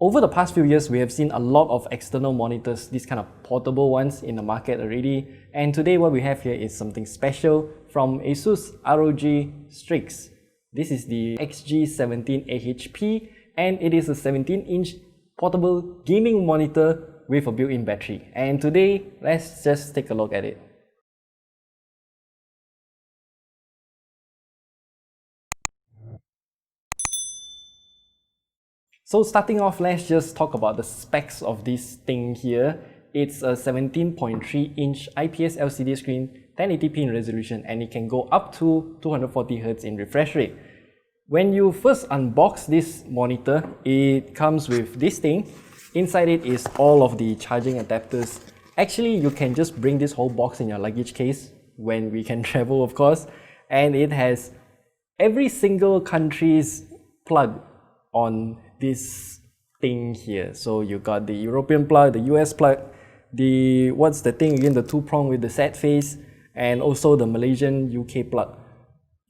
Over the past few years, we have seen a lot of external monitors, these kind of portable ones in the market already. And today what we have here is something special from ASUS ROG Strix. This is the XG17AHP and it is a 17-inch portable gaming monitor with a built-in battery. And today, let's just take a look at it. So starting off, let's just talk about the specs of this thing here. It's a 17.3-inch IPS LCD screen, 1080p in resolution, and it can go up to 240Hz in refresh rate. When you first unbox this monitor, it comes with this thing. Inside it is all of the charging adapters. Actually, you can just bring this whole box in your luggage case when we can travel, of course. And it has every single country's plug on this thing here. So you got the European plug, the US plug, the what's the thing again, the two-prong with the sad face, and also the Malaysian UK plug.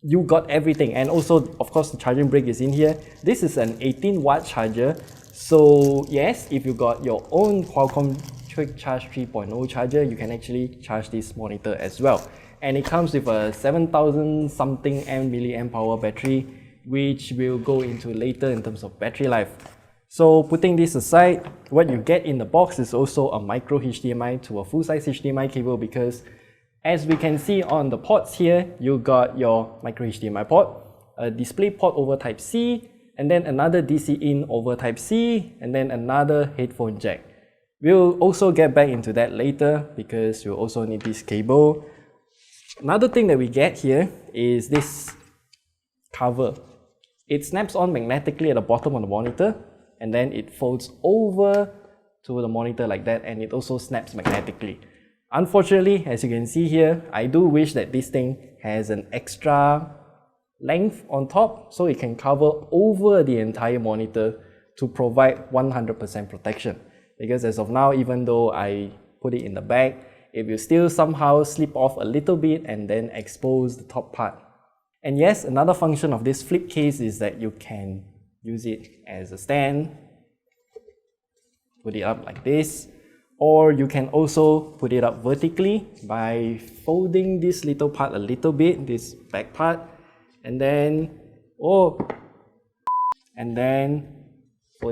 You got everything, and also of course the charging brick is in here. This is an 18-watt charger. So yes, if you got your own Qualcomm Quick Charge 3.0 charger, you can actually charge this monitor as well. And it comes with a 7000 something milliamp hour battery, which we'll go into later in terms of battery life. So putting this aside, what you get in the box is also a micro HDMI to a full-size HDMI cable, because as we can see on the ports here, you got your micro HDMI port, a display port over Type-C, and then another DC in over Type-C, and then another headphone jack. We'll also get back into that later because you'll also need this cable. Another thing that we get here is this cover. It snaps on magnetically at the bottom of the monitor, and then it folds over to the monitor like that, and it also snaps magnetically. Unfortunately, as you can see here, I do wish that this thing has an extra length on top so it can cover over the entire monitor to provide 100% protection. Because as of now, even though I put it in the bag, it will still somehow slip off a little bit and then expose the top part. And yes, another function of this flip case is that you can use it as a stand, put it up like this, or you can also put it up vertically by folding this little part a little bit, this back part, and then fold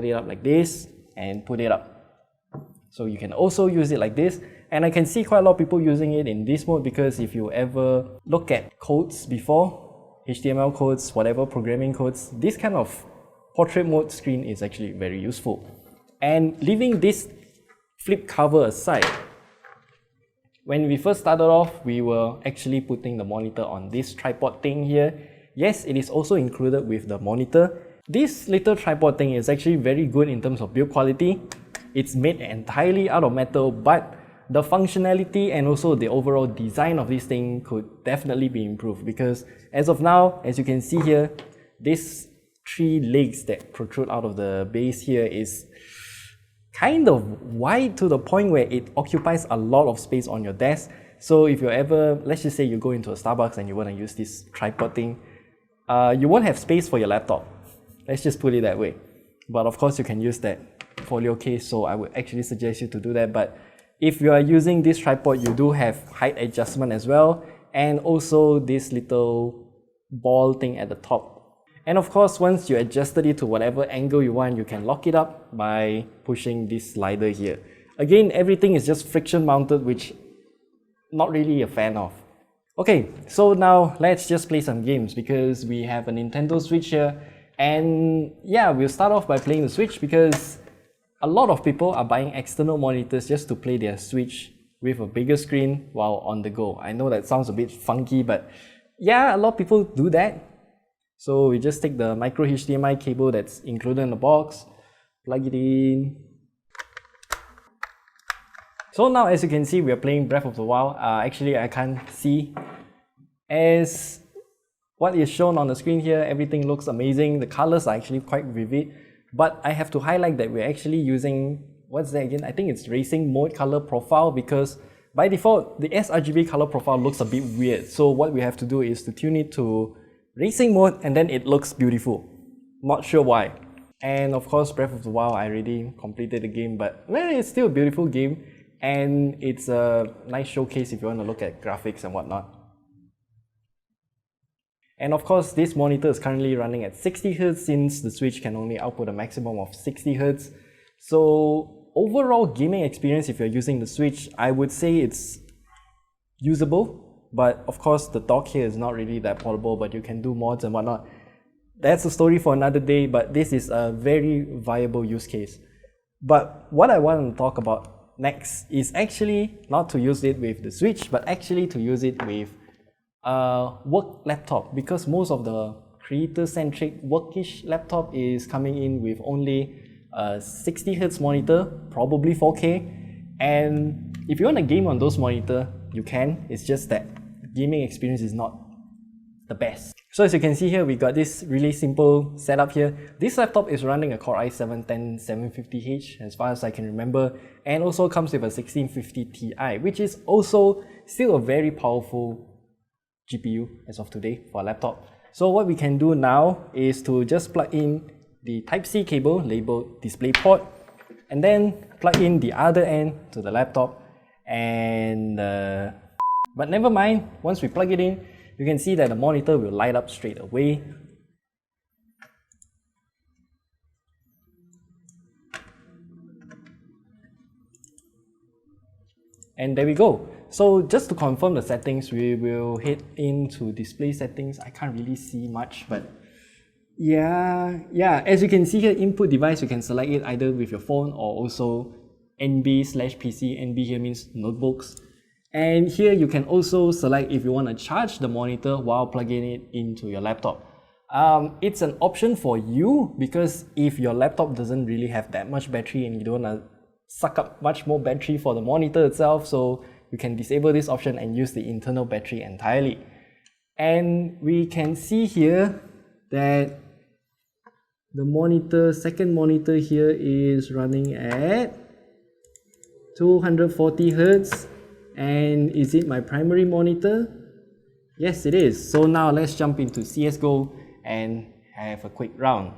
it up like this and put it up. So you can also use it like this. And I can see quite a lot of people using it in this mode, because if you ever look at codes before, HTML codes, whatever programming codes, this kind of portrait mode screen is actually very useful. And leaving this flip cover aside, when we first started off, we were actually putting the monitor on this tripod thing here. Yes, it is also included with the monitor. This little tripod thing is actually very good in terms of build quality. It's made entirely out of metal, but the functionality and also the overall design of this thing could definitely be improved, because as of now, as you can see here, these three legs that protrude out of the base here is kind of wide to the point where it occupies a lot of space on your desk. So if you're ever, let's just say you go into a Starbucks and you want to use this tripod thing, you won't have space for your laptop. Let's just put it that way. But of course you can use that folio case, so I would actually suggest you to do that. But if you are using this tripod, you do have height adjustment as well, and also this little ball thing at the top. And of course, once you adjusted it to whatever angle you want, you can lock it up by pushing this slider here. Again, everything is just friction mounted, which not really a fan of. Okay, so now let's just play some games, because we have a Nintendo Switch here. And yeah, we'll start off by playing the Switch, because a lot of people are buying external monitors just to play their Switch with a bigger screen while on the go. I know that sounds a bit funky, but yeah, a lot of people do that. So we just take the micro HDMI cable that's included in the box, plug it in. So now, as you can see, we are playing Breath of the Wild. Actually, I can't see. As what is shown on the screen here, everything looks amazing. The colors are actually quite vivid. But I have to highlight that we're actually using, what's that again? I think it's racing mode color profile, because by default, the sRGB color profile looks a bit weird. So what we have to do is to tune it to racing mode, and then it looks beautiful. Not sure why. And of course, Breath of the Wild, I already completed the game, but well, it's still a beautiful game, and it's a nice showcase if you want to look at graphics and whatnot. And of course, this monitor is currently running at 60Hz since the Switch can only output a maximum of 60Hz. So overall gaming experience, if you're using the Switch, I would say it's usable, but of course the dock here is not really that portable, but you can do mods and whatnot. That's a story for another day, but this is a very viable use case. But what I want to talk about next is actually not to use it with the Switch, but actually to use it with a work laptop, because most of the creator-centric workish laptop is coming in with only a 60Hz monitor, probably 4K, and if you want to game on those monitor, you can. It's just that the gaming experience is not the best. So as you can see here, we got this really simple setup here. This laptop is running a Core i7-10750H as far as I can remember, and also comes with a 1650 Ti, which is also still a very powerful GPU as of today for a laptop. So what we can do now is to just plug in the Type-C cable labeled DisplayPort, and then plug in the other end to the laptop, and but never mind, once we plug it in, you can see that the monitor will light up straight away. And there we go. So just to confirm the settings, we will head into display settings. I can't really see much, but yeah, as you can see here, input device, you can select it either with your phone or also NB/PC. NB here means notebooks. And here you can also select if you want to charge the monitor while plugging it into your laptop. It's an option for you, because if your laptop doesn't really have that much battery and you don't want to suck up much more battery for the monitor itself, so you can disable this option and use the internal battery entirely. And we can see here that the second monitor here is running at 240Hz. And is it my primary monitor? Yes, it is. So now let's jump into CSGO and have a quick round.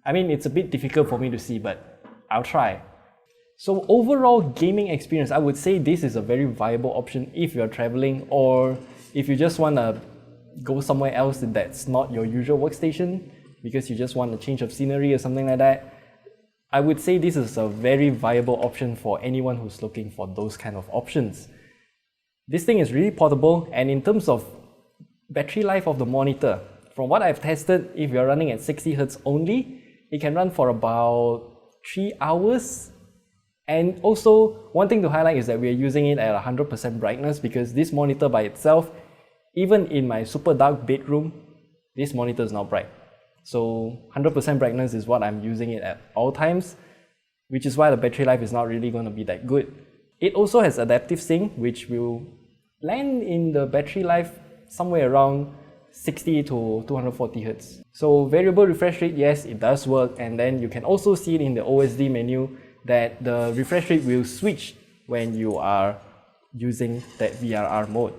I mean, it's a bit difficult for me to see, but I'll try. So overall gaming experience, I would say this is a very viable option if you're traveling, or if you just want to go somewhere else that's not your usual workstation because you just want a change of scenery or something like that. I would say this is a very viable option for anyone who's looking for those kind of options. This thing is really portable, and in terms of battery life of the monitor, from what I've tested, if you're running at 60Hz only, it can run for about 3 hours. And also, one thing to highlight is that we're using it at 100% brightness, because this monitor by itself, even in my super dark bedroom, this monitor is not bright. So 100% brightness is what I'm using it at all times, which is why the battery life is not really going to be that good. It also has adaptive sync, which will land in the battery life somewhere around 60 to 240Hz. So variable refresh rate, yes, it does work, and then you can also see it in the OSD menu that the refresh rate will switch when you are using that VRR mode.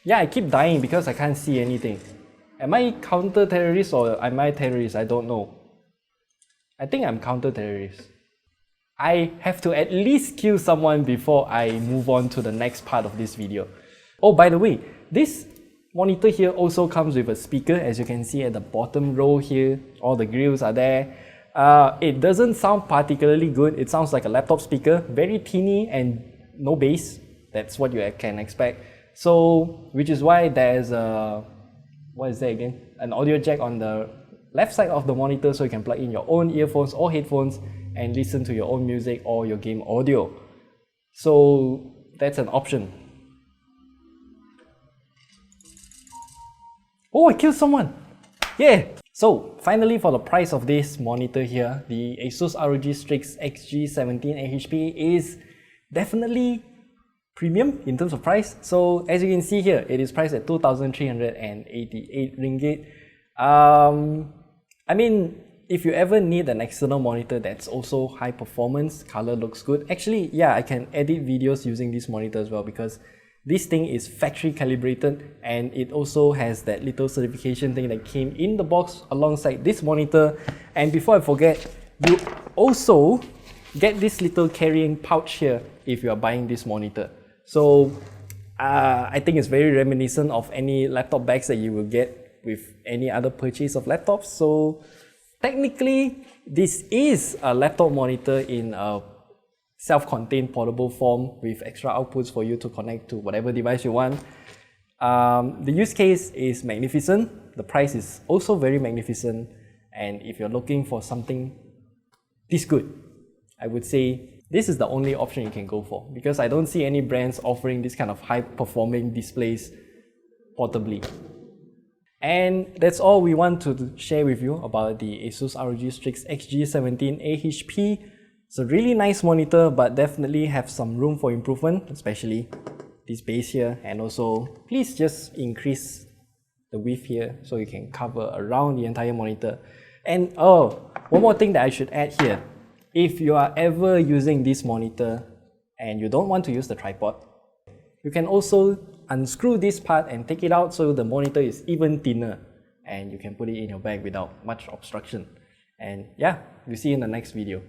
Yeah, I keep dying because I can't see anything. Am I counter-terrorist or am I terrorist? I don't know. I think I'm counter-terrorist. I have to at least kill someone before I move on to the next part of this video. Oh, by the way, this monitor here also comes with a speaker. As you can see at the bottom row here, all the grills are there. It doesn't sound particularly good. It sounds like a laptop speaker, very teeny and no bass. That's what you can expect. So, which is why there's a, what is that again? An audio jack on the left side of the monitor, so you can plug in your own earphones or headphones and listen to your own music or your game audio. So that's an option. Oh, I killed someone! Yeah! So finally, for the price of this monitor here, the ASUS ROG Strix XG17AHP is definitely premium in terms of price. So as you can see here, it is priced at 2,388 ringgit. I mean, if you ever need an external monitor that's also high performance, color looks good. Actually, yeah, I can edit videos using this monitor as well, because This thing is factory calibrated, and it also has that little certification thing that came in the box alongside this monitor. And before I forget, you also get this little carrying pouch here if you are buying this monitor. So I think it's very reminiscent of any laptop bags that you will get with any other purchase of laptops. So technically, this is a laptop monitor in a self-contained portable form with extra outputs for you to connect to whatever device you want. The use case is magnificent. The price is also very magnificent. And if you're looking for something this good, I would say this is the only option you can go for, because I don't see any brands offering this kind of high-performing displays portably. And that's all we want to share with you about the ASUS ROG Strix XG17AHP. It's a really nice monitor, but definitely have some room for improvement, especially this base here. And also, please just increase the width here so you can cover around the entire monitor. And oh, one more thing that I should add here. If you are ever using this monitor and you don't want to use the tripod, you can also unscrew this part and take it out so the monitor is even thinner, and you can put it in your bag without much obstruction. And yeah, we'll see you in the next video.